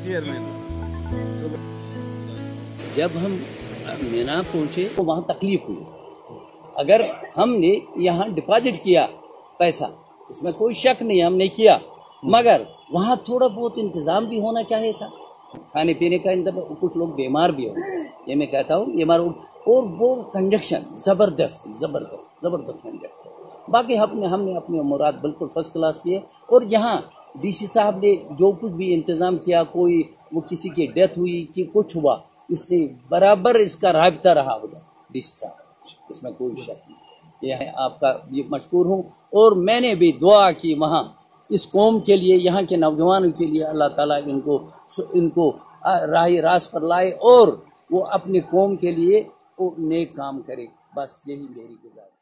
Chairman. जब हम मीना पहुंचे तो वहाँ तकलीफ हुई। अगर हमने यहाँ डिपॉजिट किया पैसा, इसमें कोई शक नहीं, हमने किया, मगर वहाँ थोड़ा बहुत इंतजाम भी होना चाहिए था। खाने पीने का इंतजाम, कुछ लोग बीमार भी हो, ये मैं कहता हूँ, बीमार हो, और वो कंडक्शन जबरदस्त कंडक्शन। बाकी हमने अपने मुराद बिल्कुल फर्स्ट क्लास किए। और यहाँ डीसी साहब ने जो कुछ भी इंतजाम किया, कोई वो किसी की डेथ हुई कि कुछ हुआ, इसलिए बराबर इसका राबता रहा होगा डीसी साहब, इसमें कोई शक नहीं। यह है आपका ये मशकूर हूँ। और मैंने भी दुआ की वहाँ इस कौम के लिए, यहाँ के नौजवानों के लिए, अल्लाह ताला इनको राह रास पर लाए और वो अपने कौम के लिए वो नेक काम करे। बस यही मेरी गुजारिश।